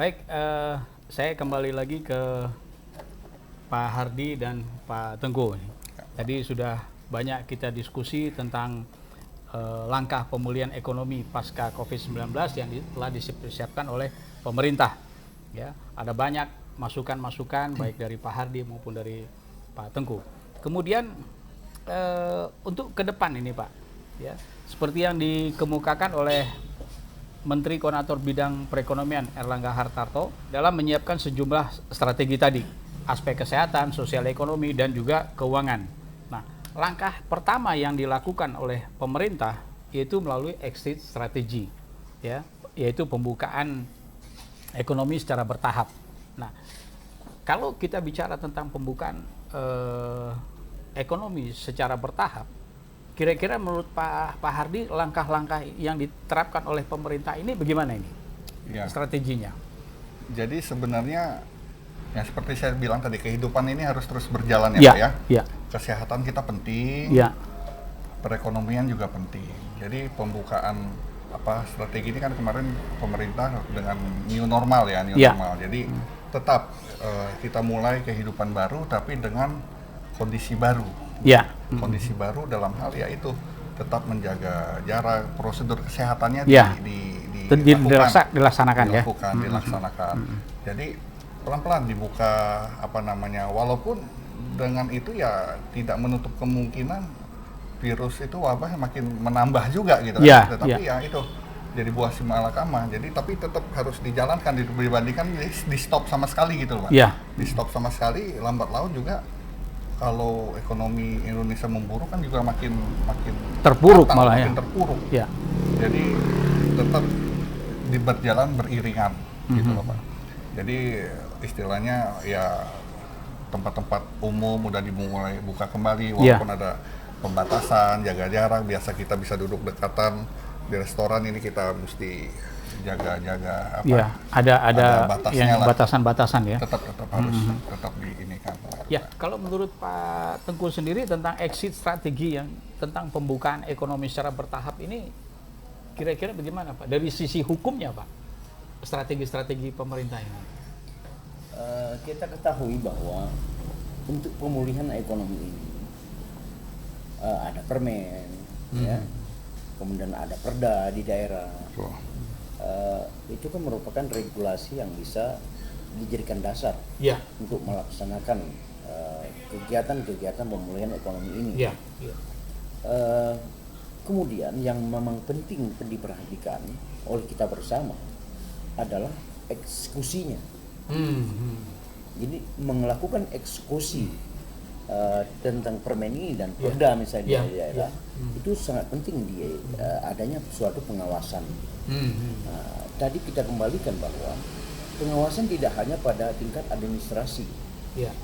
Baik, saya kembali lagi ke Pak Hardy dan Pak Tengku. Tadi sudah banyak kita diskusi tentang langkah pemulihan ekonomi pasca COVID-19 yang telah disiapkan oleh pemerintah. Ya, ada banyak masukan-masukan baik dari Pak Hardy maupun dari Pak Tengku. Kemudian untuk ke depan ini Pak, ya, seperti yang dikemukakan oleh Menteri Koordinator Bidang Perekonomian Erlangga Hartarto dalam menyiapkan sejumlah strategi tadi, aspek kesehatan, sosial ekonomi, dan juga keuangan. Nah, langkah pertama yang dilakukan oleh pemerintah yaitu melalui exit strategi, ya, yaitu pembukaan ekonomi secara bertahap. Nah, kalau kita bicara tentang pembukaan ekonomi secara bertahap, kira-kira menurut Pak Hardy langkah-langkah yang diterapkan oleh pemerintah ini bagaimana ini strateginya? Jadi sebenarnya yang seperti saya bilang tadi, kehidupan ini harus terus berjalan ya Pak ya. Ya. Kesehatan kita penting, perekonomian juga penting. Jadi pembukaan strategi ini kan kemarin pemerintah dengan new normal ya, normal. Jadi tetap kita mulai kehidupan baru tapi dengan kondisi baru. Kondisi baru dalam hal yaitu tetap menjaga jarak, prosedur kesehatannya dilaksanakan. Jadi pelan-pelan dibuka walaupun dengan itu ya tidak menutup kemungkinan virus itu wabah makin menambah juga gitu kan. Tetapi ya itu jadi buah si malakama. Jadi tapi tetap harus dijalankan, dibandingkan di stop sama sekali gitu loh Pak. Di stop sama sekali, lambat laun juga kalau ekonomi Indonesia memburuk kan juga makin terpuruk malah makin terpuruk. Jadi tetap berjalan beriringan gitu loh Pak. Jadi istilahnya ya tempat-tempat umum udah dimulai buka kembali walaupun ada pembatasan, jaga jarak, biasa kita bisa duduk dekatan. Di restoran ini kita mesti jaga ada batasnya, batasan-batasan ya. Tetap harus tetap di ini kan. Ya, kalau menurut Pak Tengku sendiri tentang exit strategi yang tentang pembukaan ekonomi secara bertahap ini kira-kira bagaimana Pak? Dari sisi hukumnya Pak, strategi-strategi pemerintah ini? Kita ketahui bahwa untuk pemulihan ekonomi ini ada permen, ya, kemudian ada perda di daerah. Itu kan merupakan regulasi yang bisa dijadikan dasar untuk melaksanakan kegiatan-kegiatan pemulihan ekonomi ini. Kemudian yang memang penting diperhatikan oleh kita bersama adalah eksekusinya. Jadi melakukan eksekusi tentang permen ini dan perda misalnya di daerah itu sangat penting adanya suatu pengawasan. Tadi kita kembalikan bahwa pengawasan tidak hanya pada tingkat administrasi,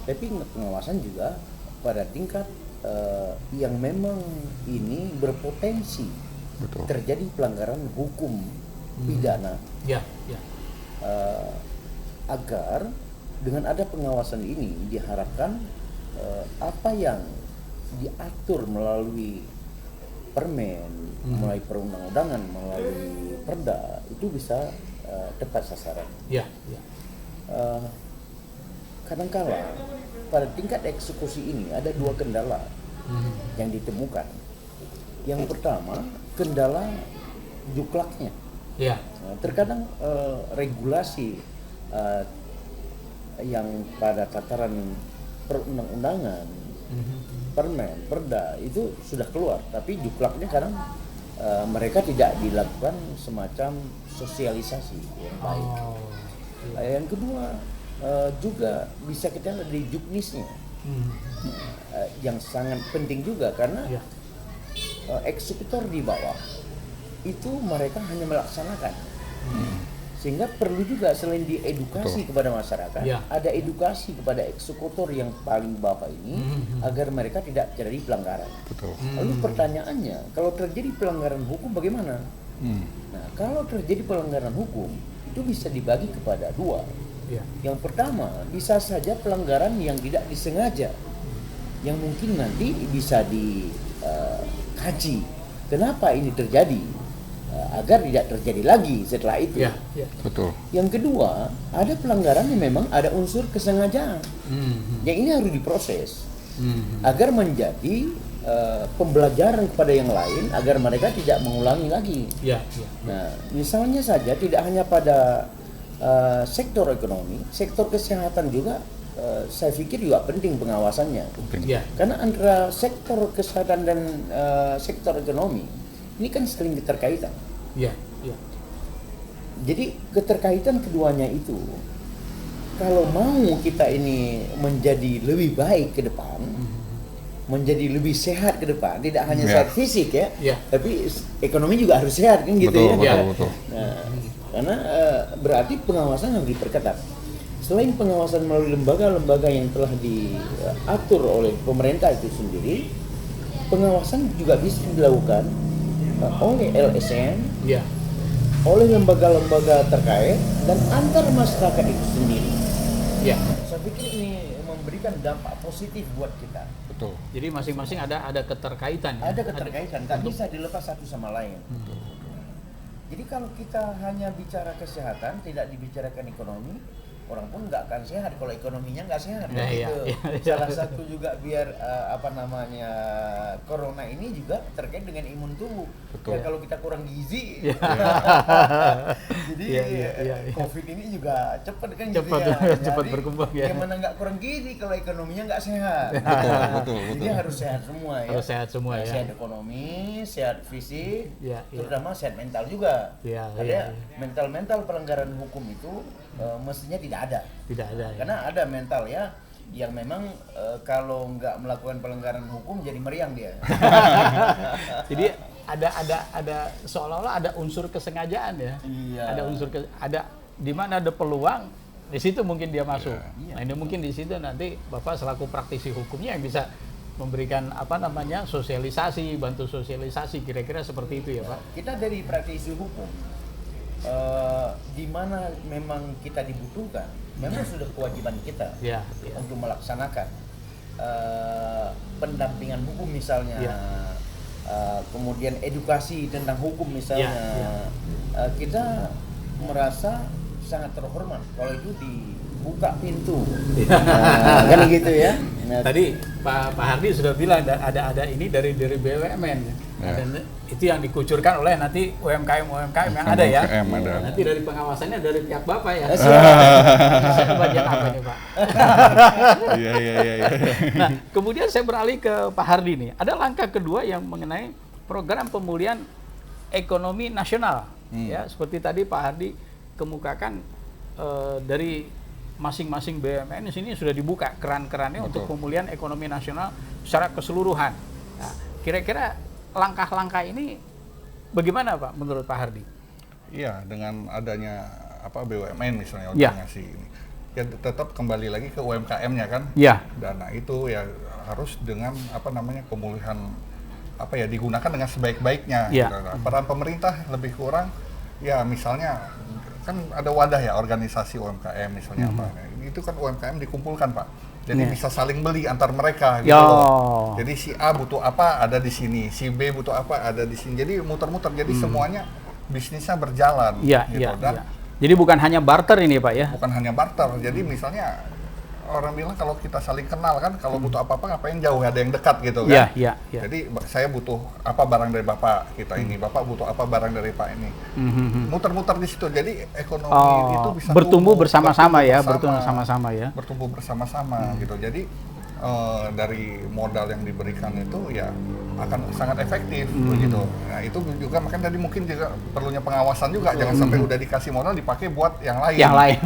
tapi pengawasan juga pada tingkat yang memang ini berpotensi terjadi pelanggaran hukum pidana. Agar dengan ada pengawasan ini diharapkan apa yang diatur melalui permen, melalui perundang-undangan, melalui perda itu bisa tepat sasaran. Kadangkala pada tingkat eksekusi ini ada dua kendala yang ditemukan. Yang pertama, kendala juklaknya. Terkadang regulasi yang pada tataran perundang-undangan, permen, perda itu sudah keluar, tapi juklaknya kadang mereka tidak dilakukan semacam sosialisasi yang baik. Yang kedua juga bisa kita lihat di juknisnya yang sangat penting juga karena eksekutor di bawah itu mereka hanya melaksanakan. Sehingga perlu juga selain diedukasi kepada masyarakat, ada edukasi kepada eksekutor yang paling bawah ini agar mereka tidak terjadi pelanggaran. Lalu pertanyaannya, kalau terjadi pelanggaran hukum bagaimana? Nah, kalau terjadi pelanggaran hukum itu bisa dibagi kepada dua. Yang pertama, bisa saja pelanggaran yang tidak disengaja, yang mungkin nanti bisa dikaji kenapa ini terjadi. agar tidak terjadi lagi setelah itu. Ya, ya. Betul. Yang kedua, ada pelanggaran yang memang ada unsur kesengajaan. Yang ini harus diproses agar menjadi pembelajaran kepada yang lain agar mereka tidak mengulangi lagi. Ya, ya. Nah, misalnya saja tidak hanya pada sektor ekonomi, sektor kesehatan juga saya pikir juga penting pengawasannya. Ya. Karena antara sektor kesehatan dan sektor ekonomi ini kan saling keterkaitan. Ya, ya. Jadi keterkaitan keduanya itu, kalau mau kita ini menjadi lebih baik ke depan, menjadi lebih sehat ke depan, tidak hanya sehat fisik ya, tapi ekonomi juga harus sehat kan gitu betul, ya. Betul. Nah, karena berarti pengawasan harus diperketat. Selain pengawasan melalui lembaga-lembaga yang telah diatur oleh pemerintah itu sendiri, pengawasan juga bisa dilakukan oleh LSM, oleh lembaga-lembaga terkait dan antar masyarakat itu sendiri. Ya. Saya pikir ini memberikan dampak positif buat kita. Betul. Jadi masing-masing ada keterkaitan. Ya? Ada keterkaitan, tak bisa dilepas satu sama lain. Jadi kalau kita hanya bicara kesehatan, tidak dibicarakan ekonomi, orang pun nggak akan sehat kalau ekonominya nggak sehat. Nah, gitu. iya. Salah satu juga biar corona ini juga terkait dengan imun tubuh. Betul. Ya kalau kita kurang gizi, jadi COVID ini juga cepat kan Cepat, gitu ya. cepat Jadi, berkembang ya. Gimana nggak kurang gizi kalau ekonominya nggak sehat. Betul. Jadi harus sehat semua ya. Harus sehat semua ya. Sehat ekonomi, sehat fisik, Ya, terutama sehat mental juga. Ya, Ada mental pelanggaran hukum itu mestinya tidak ada. Tidak ada. Ya? Karena ada mental ya yang memang kalau nggak melakukan pelanggaran hukum jadi meriang dia. Jadi ada seolah-olah ada unsur kesengajaan ya. Iya. Ada unsur ada di mana ada peluang di situ mungkin dia masuk. Iya. Nah, ini mungkin di situ nanti Bapak selaku praktisi hukumnya yang bisa memberikan sosialisasi, bantu sosialisasi kira-kira seperti itu ya, Pak. Kita dari praktisi hukum di mana memang kita dibutuhkan, memang sudah kewajiban kita untuk melaksanakan pendampingan hukum misalnya, kemudian edukasi tentang hukum misalnya, kita merasa sangat terhormat kalau itu dibuka pintu, kan gitu ya. Nah, tadi Pak Hardi sudah bilang ada ini dari BUMN ya. Dan itu yang dikucurkan oleh nanti UMKM yang ada ya. Nanti dari pengawasannya dari pihak Bapak ya. Saya bagian apa nih Pak? Iya. Nah, kemudian saya beralih ke Pak Hardi nih. Ada langkah kedua yang mengenai program pemulihan ekonomi nasional. Ya, seperti tadi Pak Hardi kemukakan dari masing-masing BUMN di sini sudah dibuka keran-kerannya untuk pemulihan ekonomi nasional secara keseluruhan. Nah, kira-kira langkah-langkah ini bagaimana Pak menurut Pak Hardi? Iya, dengan adanya BUMN misalnya organisasi ini, ya tetap kembali lagi ke UMKM-nya kan. Iya. Dana itu ya harus dengan pemulihan digunakan dengan sebaik-baiknya. Iya. Gitu. Peran pemerintah lebih kurang ya misalnya kan ada wadah ya organisasi UMKM misalnya itu kan UMKM dikumpulkan Pak. Jadi bisa saling beli antar mereka gitu loh. Jadi si A butuh apa ada di sini, si B butuh apa ada di sini. Jadi muter-muter. Jadi semuanya bisnisnya berjalan. Gitu. Dan jadi bukan hanya barter ini Pak ya? Bukan hanya barter. Jadi misalnya orang bilang kalau kita saling kenal kan, kalau butuh apa-apa ngapain jauh, ada yang dekat gitu kan. Iya. Jadi saya butuh apa barang dari Bapak kita ini, Bapak butuh apa barang dari Pak ini. Muter-muter di situ. Jadi ekonomi itu bisa bertumbuh bersama-sama ya, bertumbuh sama-sama ya. Bertumbuh bersama-sama gitu. Jadi dari modal yang diberikan itu ya akan sangat efektif begitu. Nah, itu juga makanya tadi mungkin juga perlunya pengawasan juga, jangan sampai udah dikasih modal dipakai buat yang lain. Yang lain.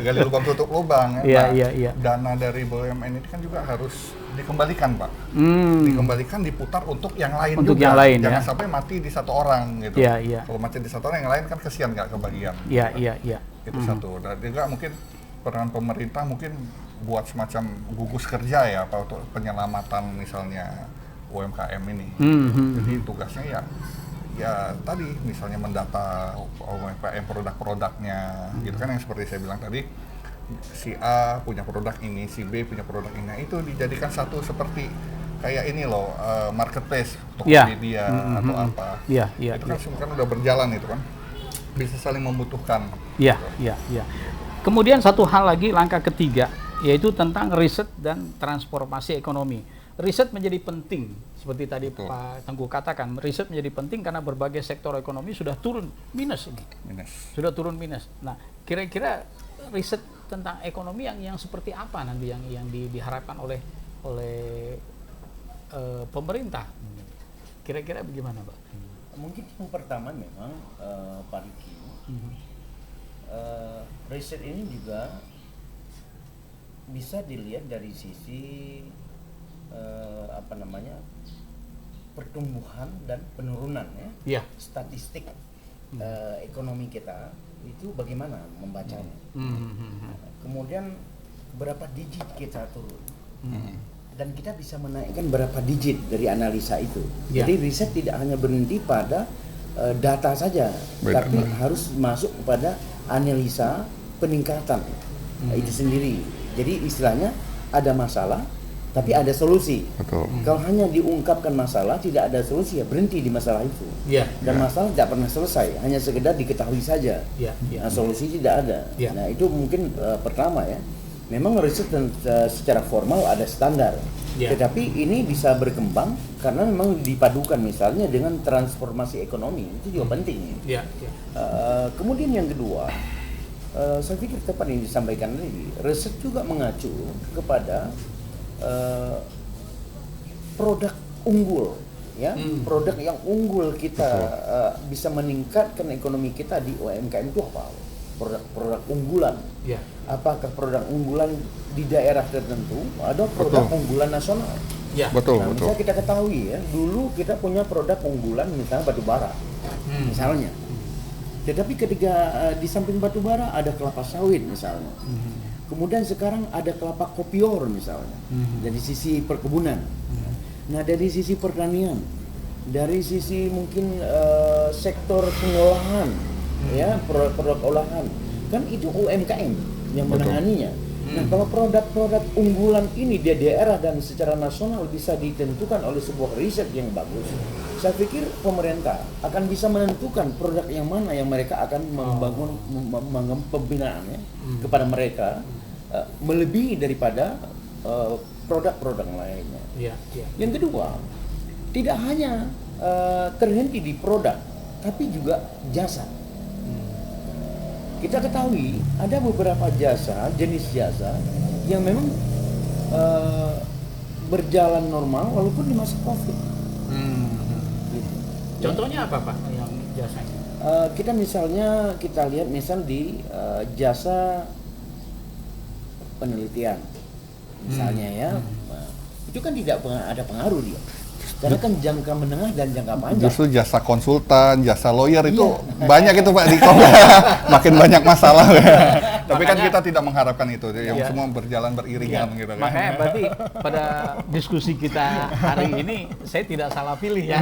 Gali lubang tutup lubang. Iya. Dana dari BUMN ini kan juga harus dikembalikan, Pak. Dikembalikan, diputar untuk yang lain untuk juga. Yang lain, jangan sampai mati di satu orang gitu. Iya. Kalau mati di satu orang, yang lain kan kesian nggak kebagian. Iya. Itu satu. Dan juga mungkin peran pemerintah mungkin buat semacam gugus kerja ya, apa untuk penyelamatan misalnya UMKM ini. Jadi tugasnya ya tadi misalnya mendata UMKM produk-produknya gitu kan, yang seperti saya bilang tadi, si A punya produk ini, si B punya produk ini, itu dijadikan satu seperti kayak ini loh, marketplace, Iya. Tokopedia atau apa. Iya, iya, Itu iya. kan semua kan udah berjalan itu kan. Bisa saling membutuhkan. Iya, iya, iya. Kemudian satu hal lagi, langkah ketiga, yaitu tentang riset dan transformasi ekonomi. Riset menjadi penting, seperti tadi Betul. Pak Tengku katakan, riset menjadi penting karena berbagai sektor ekonomi sudah turun minus ini. Minus. Sudah turun minus. Nah, kira-kira riset tentang ekonomi yang seperti apa nanti yang diharapkan oleh pemerintah? Kira-kira bagaimana, Pak? Mungkin yang pertama memang Pak Riki, riset ini juga bisa dilihat dari sisi pertumbuhan dan penurunan ya, Iya. statistik ekonomi kita itu bagaimana membacanya. Kemudian berapa digit kita turun, dan kita bisa menaikkan berapa digit dari analisa itu. Ya. Jadi riset tidak hanya berhenti pada data saja, Benar. tapi harus masuk kepada analisa peningkatan itu sendiri. Jadi istilahnya ada masalah, tapi ada solusi. Betul. Kalau hanya diungkapkan masalah, tidak ada solusi, ya berhenti di masalah itu. Iya. Dan masalah tidak pernah selesai, hanya sekedar diketahui saja. Iya, iya. Nah, solusi tidak ada. Ya. Nah, itu mungkin pertama ya. Memang riset dan secara formal ada standar. Ya. Tetapi ini bisa berkembang karena memang dipadukan misalnya dengan transformasi ekonomi. Itu juga penting. Iya, iya. Kemudian yang kedua, saya pikir tepat yang disampaikan tadi, riset juga mengacu kepada produk unggul, ya, produk yang unggul kita bisa meningkatkan ekonomi kita di UMKM itu apa? Produk unggulan. Iya. Apakah produk unggulan di daerah tertentu atau produk Betul. unggulan nasional? Iya. Betul, Nah, betul. misalnya kita ketahui ya, dulu kita punya produk unggulan misalnya batu bara, misalnya. Tetapi ketika di samping batu bara ada kelapa sawit misalnya. Kemudian sekarang ada kelapa kopior misalnya. Dari sisi perkebunan. Nah, dari sisi pertanian, dari sisi mungkin sektor pengolahan, ya, produk olahan, kan itu UMKM yang Betul. menanganinya. Nah, kalau produk-produk unggulan ini di daerah dan secara nasional bisa ditentukan oleh sebuah riset yang bagus, saya pikir pemerintah akan bisa menentukan produk yang mana yang mereka akan membangun pembinaannya kepada mereka melebihi daripada produk-produk lainnya. Iya, iya. Yang kedua, tidak hanya terhenti di produk, tapi juga jasa. Kita ketahui ada beberapa jasa, jenis jasa yang memang berjalan normal walaupun di masa COVID. Gitu. Contohnya apa, Pak, yang jasanya? Kita misalnya lihat misal di jasa penelitian, misalnya ya, nah, itu kan tidak ada pengaruh dia. Karena kan jangka menengah dan jangka panjang. Justru jasa konsultan, jasa lawyer itu Iya. banyak itu Pak di makin banyak masalah. Tapi kan kita tidak mengharapkan itu, yang Iya. semua berjalan beriringan gitu kan. Makanya berarti pada diskusi kita hari ini saya tidak salah pilih ya.